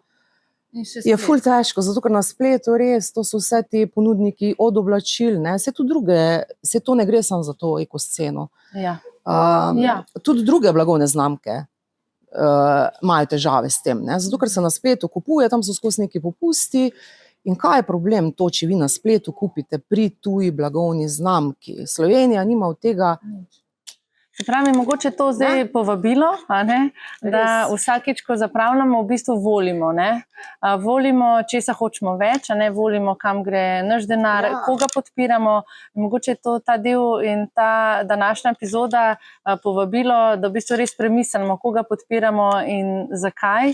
[SPEAKER 1] je ful težko, zato ker na spletu res, to so vse ti ponudniki od oblačil, ne, vse to ne gre samo za to ekosceno. Tudi druge blagovne znamke imajo težave s tem, ne, zato ker se na spletu kupuje, tam so skozi neki popusti. In kaj je problem to, če vi na spletu kupite pri tuji blagovni znamki? Slovenija nima od tega.
[SPEAKER 2] Se pravi, mogoče to zdaj povabilo, da vsakič, ko zapravljamo, v bistvu volimo. Volimo, česa hočemo več, volimo, kam gre naš denar, koga podpiramo. Mogoče je to ta del in ta današnja epizoda povabilo, da v bistvu res premislimo, koga podpiramo in zakaj.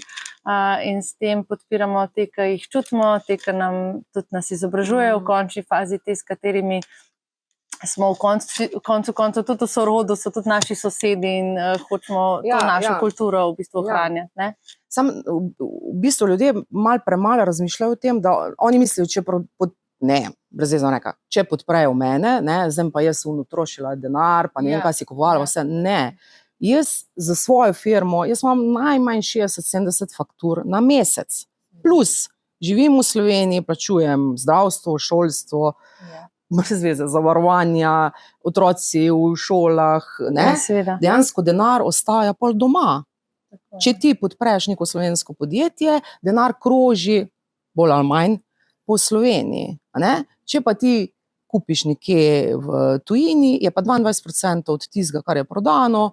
[SPEAKER 2] In s tem podpiramo te, ki jih čutimo, te, ki tudi nas izobražujejo v končni fazi, te, s katerimi smo v koncu tudi v sorodu, so tudi naši sosedi in hočemo to našo kulturo v bistvu ohranjati.
[SPEAKER 1] Sam v bistvu ljudje malo premalo razmišljajo o tem, da oni mislijo, če podprejo mene, zdaj pa jaz trošila denar, pa ne vem, kaj si kupovala, vse, ne. Jaz za svojo firmo, jaz imam najmanj 60-70 faktur na mesec. Plus, živim v Sloveniji, plačujem zdravstvo, šolstvo, brez veze, zavarovanja, otroci v šolah, ne. Dejansko denar ostaja pol doma. Če ti podpreš neko slovensko podjetje, denar kroži bolj ali manj po Sloveniji, ne. Če pa ti kupiš nekje v tujini, je pa 22% od tistega, kar je prodano,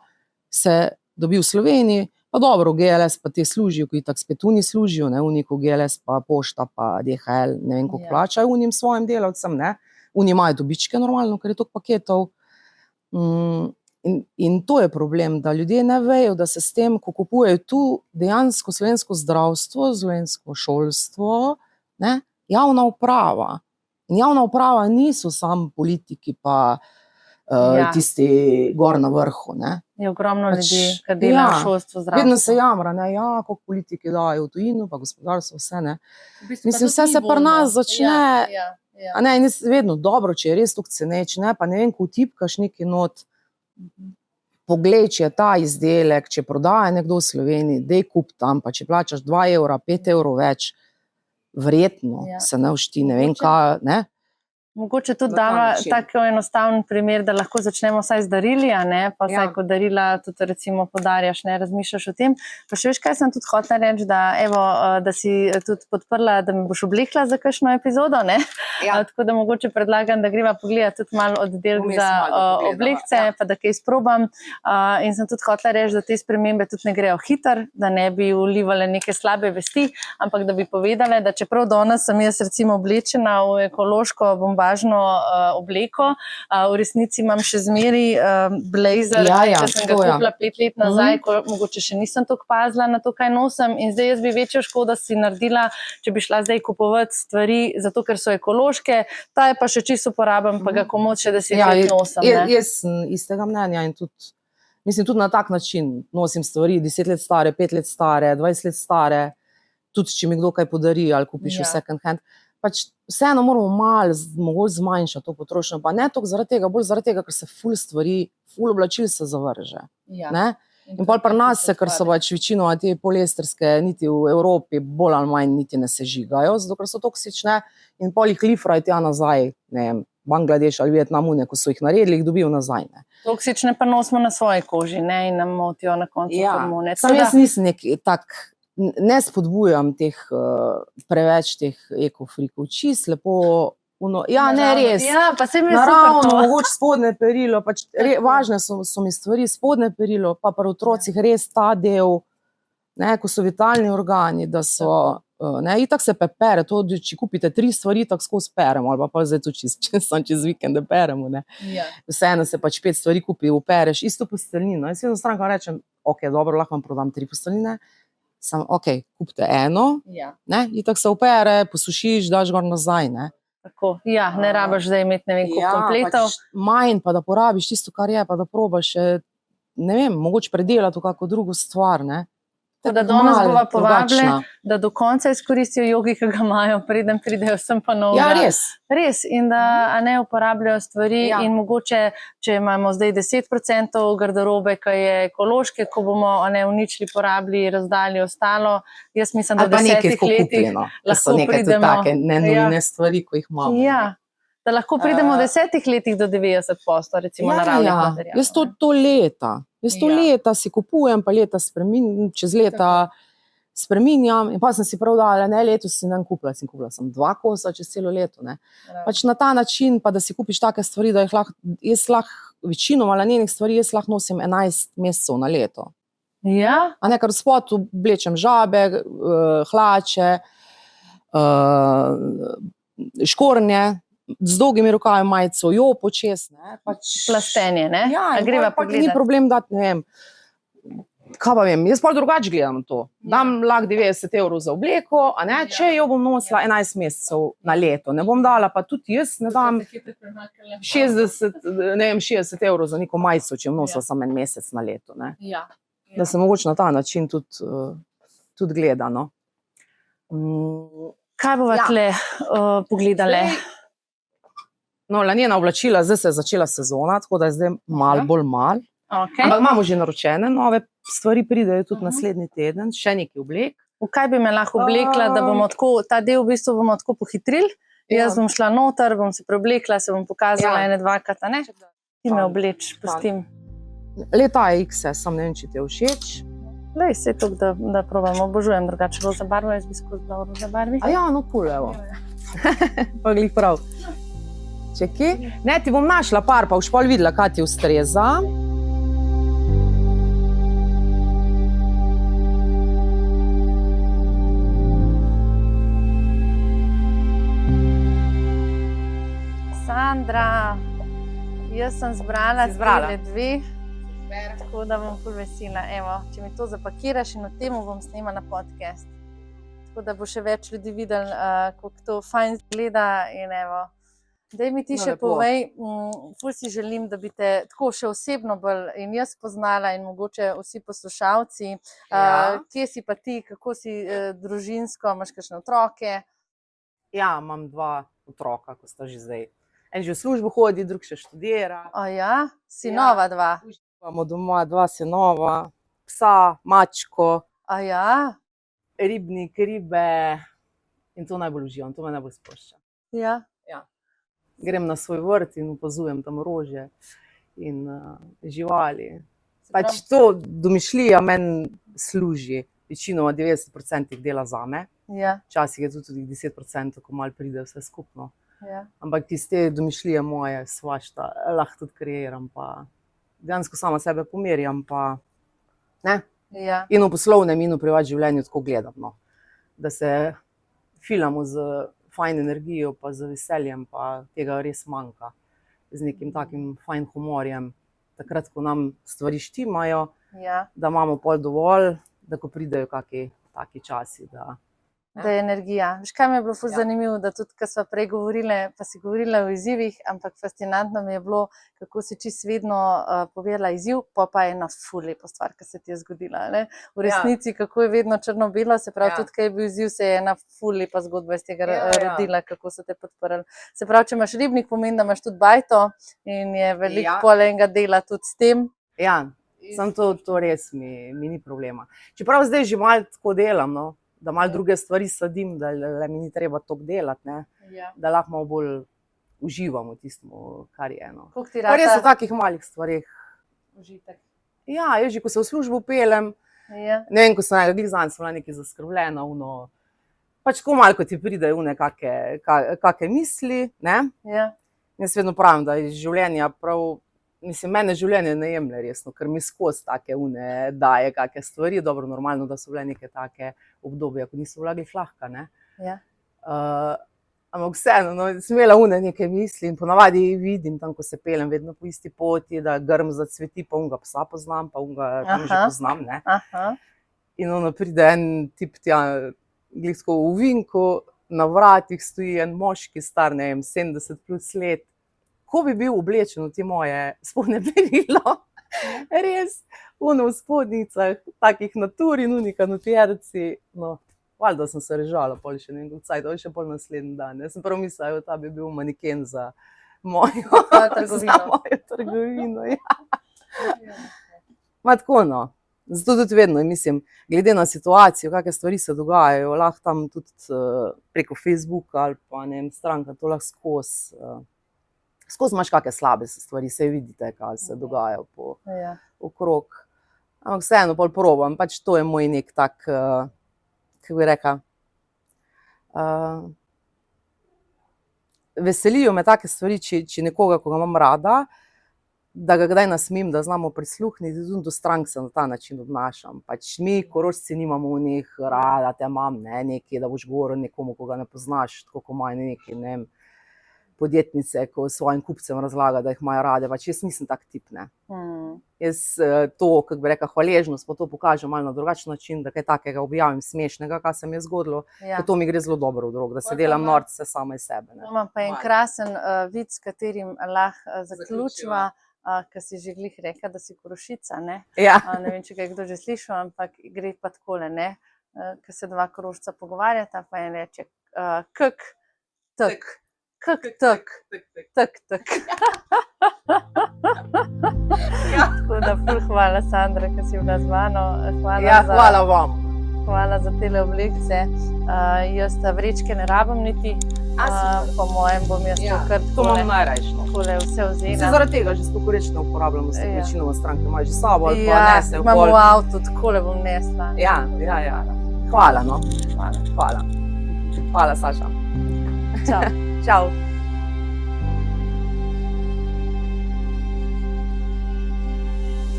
[SPEAKER 1] se dobi v Sloveniji, pa dobro, GLS pa te služijo, ki tako spet uni služijo, ne, uniku GLS pa pošta pa DHL, ne vem, koliko plačajo unim svojim delavcem, ne. Oni imajo dobičke normalno, ker je toliko paketov. In to je problem, da ljudje ne vejo, da se s tem, ko kupujejo tu dejansko slovensko zdravstvo, slovensko šolstvo, ne, javna uprava. In javna uprava niso samo politiki pa tisti gor na vrhu, ne.
[SPEAKER 2] Je ogromno ljudi, ki delajo v šolstvu, zdravstvo.
[SPEAKER 1] Vedno se jamra, koliko politiki dajo v tujino, pa gospodarstvo, vse, ne. Mislim, vse se pri nas začne. In jaz vedno dobro, če je res toliko ceneč, ne, pa ne vem, ko vtipkaš neki not, poglej, če je ta izdelek, če prodaja nekdo v Sloveniji, dej kup tam, pa če plačaš 2 evra, 5 evrov več, verjetno se ne všti, ne vem kaj, ne.
[SPEAKER 2] Mogoče tudi dava tako enostaven primer, da lahko začnemo vsaj z darili, pa vsaj kot darila tudi recimo podarjaš, razmišljaš o tem. Pa še veš, kaj sem tudi hotela reči, da si tudi podprla, da me boš oblekla za kakšno epizodo, ne? Tako da mogoče predlagam, da greva pogledati tudi malo oddelek za oblekce, pa da kaj izprobam. In sem tudi hotela reči, da te spremembe tudi ne grejo hitro, da ne bi vlivale neke slabe vesti, ampak da bi povedale, da čeprav danes sem jaz recimo oblečena v ekološko bombažno obleko. V resnici imam še zmeri blazer, ki sem ga kupila 5 let nazaj, ko mogoče še nisem toliko pazila na to, kaj nosim. In zdaj jaz bi večjo škodo si naredila, če bi šla zdaj kupovati stvari, zato ker so ekološke, ta je pa še čisto uporabim, pa ga komot še 10 let nosim.
[SPEAKER 1] Jaz sem istega mnenja in tudi, mislim, tudi na tak način nosim stvari, 10 let stare, 5 let stare, 20 let stare, tudi če mi kdo kaj podari ali kupiš v second hand. Pač vseeno moramo malo mogoče zmanjšati to potrošnjo, pa ne toliko zaradi tega, bolj zaradi tega, ker se ful stvari, ful oblačil se zavrže. In pol pri nas se, ker so pač večinoma te poliesterske niti v Evropi bolj ali manj niti ne sežigajo, zato ker so toksične in pol jih lifrajo tja nazaj, ne vem, Bangladeš ali Vietnam, ko so jih naredili, jih dobijo nazaj.
[SPEAKER 2] Toksične pa nosimo na svoji koži, ne, in nam motijo na koncu hormone.
[SPEAKER 1] Sam jaz nisem nek tak ne spodbujam preveč teh ekofrikov, čist lepo. Ja, ne res.
[SPEAKER 2] Ja, pa se mi je
[SPEAKER 1] Naravno,
[SPEAKER 2] super to.
[SPEAKER 1] mogoče spodnje perilo, važne so mi stvari, spodnje perilo, pa pri otrocih res ta del, ne, ko so vitalni organi, da so, ne, itak se pere, to, če kupite 3 stvari, tako skozi peremo, ali pa zdaj to čez vikende peremo, ne. Vseeno se 5 stvari kupi, upereš, isto posteljnino. Jaz vedno strankam rečem, ok, dobro, lahko vam prodam 3 posteljnine, samo, ok, kupite eno, ne, itak se upere, posušiš, daš gor nazaj, ne.
[SPEAKER 2] Tako, ja, ne rabiš zdaj imeti ne vem koliko kompletov.
[SPEAKER 1] Manj pa da porabiš tisto, kar je, pa da probaš še, ne vem, mogoče predelati v kako drugo stvar, ne.
[SPEAKER 2] Tako da danes bova povabile, da do konca izkoristijo jogi, ki ga imajo, preden pridejo sem pa novega.
[SPEAKER 1] Ja, res.
[SPEAKER 2] Res, in da ne uporabljajo stvari in mogoče, če imamo zdaj 10% garderobe, ki je ekološke, ko bomo uničili, porabili, razdali ostalo, jaz mislim, da v 10 letih lahko pridemo.
[SPEAKER 1] Take nenujne stvari, ko jih imamo.
[SPEAKER 2] Ja, da lahko pridemo v 10 letih do 90%, recimo naravnih materialov.
[SPEAKER 1] Jaz to leta. Jaz to leta si kupujem, pa leta čez leta spreminjam in pa sem si prav dala, ne, letos si nam kupila sem 2 kosa čez celo leto, ne. Pač na ta način, pa da si kupiš take stvari, da jaz lahko večinoma lanenih stvari jaz lahko nosim 11 mesecev na leto.
[SPEAKER 2] Ja?
[SPEAKER 1] A ne, ker v spotu oblečem žabe, hlače, škornje, z dolgimi rokavi majico, počez, ne.
[SPEAKER 2] Plastenje, ne?
[SPEAKER 1] Ja,
[SPEAKER 2] greva
[SPEAKER 1] pa ni problem dati, ne vem, kaj pa vem, jaz pa drugače gledam to. Dam lahko 90 € za obleko, a ne, če jo bom nosila 11 mesecev na leto, ne bom dala, pa tudi jaz ne dam 60 € za neko majico, če bom nosila samo 1 mesec na leto, ne. Da se mogoče na ta način tudi gleda, no.
[SPEAKER 2] Kaj bova tle pogledale?
[SPEAKER 1] No, lanena oblačila, zdaj se je začela sezona, tako da je zdaj bolj malo. Ampak imamo že naročene, nove stvari pridejo tudi naslednji teden, še nekaj oblek.
[SPEAKER 2] V kaj bi me lahko oblekla, da bomo tako, ta del v bistvu bomo tako pohitrili? Jaz bom šla noter, bom se preoblekla, se bom pokazala 1-2krat, ne? Ti me obleč, pustim.
[SPEAKER 1] Leta XS, sam ne vem, če ti je všeč.
[SPEAKER 2] Lej, se je to, da probam, obožujem drugače roza barvo, jaz bi skozi bila v roza barvi.
[SPEAKER 1] A ja, no, cool, evo. Pa glih prav. Čekaj. Ne, ti bom našla par, pa boš pol videla, kaj ti ustreza.
[SPEAKER 2] Sandra, jaz sem zbrala tele 2, tako da bom ful vesela. Evo, če mi to zapakiraš in o tem bom snemala podcast. Tako da bo še več ljudi videli, kako to fajn gleda in evo. Daj mi ti še povej, ful si želim, da bi te tako še osebno bolj in jaz poznala in mogoče vsi poslušalci. Kje si pa ti, kako si družinsko, imaš kakšne otroke?
[SPEAKER 1] Ja, imam 2 otroka, ko sta že zdaj. En že v službo hodi, drug še študira.
[SPEAKER 2] A ja? Sinova 2?
[SPEAKER 1] Imamo doma 2 sinova, psa, mačko.
[SPEAKER 2] A ja?
[SPEAKER 1] Ribnik, ribe in to najbolj uživam, to me najbolj sprošča.
[SPEAKER 2] Ja?
[SPEAKER 1] Grem na svoj vrt in opazujem tam rože in živali. Pač to domišljija meni služi, večinoma 90% dela zame. Včasih je tudi 10%, ko malo pride vse skupno. Ampak iz te domišljije moje svašta lahko tudi kreiram, pa dejansko sama sebe pomerjam, pa ne. In v poslovnem in v privat življenju tako gledam, no. Da se filamo z fajn energijo, pa z veseljem, pa tega res manjka. Z nekim takim fajn humorjem. Takrat, ko nam stvari štimajo, da imamo pol dovolj, da ko pridejo kakšni taki časi, da
[SPEAKER 2] je energija. Veš, kaj mi je bilo ful zanimivo, da tudi, ko sva prej govorile, pa si govorila o izzivih, ampak fascinantno mi je bilo, kako si čisto vedno povedala izziv, pa je ena ful lepa stvar, ki se ti je zgodila. V resnici, kako je vedno črno-belo, se pravi, tudi, kaj je bil izziv, se je ena ful lepa zgodba iz tega rodila, kako so te podprli. Se pravi, če imaš ribnik, pomeni, da imaš tudi bajto in je veliko pol enega dela tudi s tem.
[SPEAKER 1] Ja, samo to res mi ni problema. Čeprav zdaj že malo tako delam, no. Da malo druge stvari sadim, da mi ni treba toliko delati, ne? Da lahko malo bolj uživam v tistem, kar je.
[SPEAKER 2] Koliko ti rata?
[SPEAKER 1] Res v takih malih stvareh.
[SPEAKER 2] Užitek.
[SPEAKER 1] Ja, jaz že, ko se v službo peljem,
[SPEAKER 2] Ja.
[SPEAKER 1] Ne vem, ko sem nekaj zanj, sem bila nekaj zaskrbljena, pač ko malo, ko ti pride kake misli, ne?
[SPEAKER 2] Ja.
[SPEAKER 1] Jaz vedno pravim, da iz življenja mene življenje ne jemlje resno, ker mi skozi take daje kake stvari, dobro, normalno, da so bile neke take obdobje, ko niso bila glih lahka, ne?
[SPEAKER 2] Ja.
[SPEAKER 1] Ampak vseeno, sem imela neke misli in ponavadi vidim tam, ko se peljem, vedno po isti poti, da grm zacveti, pa unga psa poznam, pa unga tam že poznam, ne. In pride en tip tja, glih tako v ovinku, na vratih stoji en moški star, ne vem, 70 plus let. Ko bi bil oblečen v te moje spodnje perilo, res, v spodnicah, takih naturi, kanotjerci, valjda sem se režala, pol še ne vem, cajt, še pol naslednji dan. Jaz sem prav mislila, ta bi bil maniken za mojo trgovino. Ja. Ma tako, zato tudi vedno, mislim, glede na situacijo, kakšne stvari se dogajajo, lahko tam tudi preko Facebooka ali pa ne vem, stranka, to lahko skozi imaš kakšne slabe stvari, saj vidite, kaj se dogaja okrog. Ampak vseeno pol probam, pač to je moj nek tak, kako bi rekla, veselijo me take stvari, če nekoga, ko ga imam rada, da ga kdaj nasmim, da znamo prisluhniti, tudi do strank se na ta način obnašam. Pač mi, Korošci, nimamo v njih rada, te imam, nekaj, da boš govoril nekomu, ko ga ne poznaš, tako ko imajo neki, ne vem, podjetnice, ko svojim kupcem razlaga, da jih imajo rade, pač jaz nisem tak tip, ne. Jaz to, kako bi rekla, hvaležnost, pa to pokažem malo na drugačen način, da kaj takega objavim smešnega, kaj se mi je zgodilo, to mi gre zelo dobro v drog, da se delam norce sama iz sebe.
[SPEAKER 2] Imam pa en krasen vic, s katerim lahko zaključiva, ki si že glih rekla, da si Korošica, ne? Ne vem, če ga je kdo že slišal, ampak gre pa takole, ne? Ko se dva Korošca pogovarjata, pa en reče, kak, tak. Kak, tak, tak, tak. Tako da ful hvala, Sandra, ki si bila z mano.
[SPEAKER 1] Hvala vam.
[SPEAKER 2] Hvala za tele oblekce. Jaz vrečke ne rabim niti, po mojem bom jaz to kar
[SPEAKER 1] to imam najrajšno.
[SPEAKER 2] Takole vse vzela.
[SPEAKER 1] Vse zaradi tega že sploh reč ne uporabljamo, se večinoma stranke imajo že sabo ali pa nese v
[SPEAKER 2] imam v avtu, takole bom nesla.
[SPEAKER 1] Ja. Hvala, Hvala, Saša.
[SPEAKER 2] Čau.
[SPEAKER 1] Čau.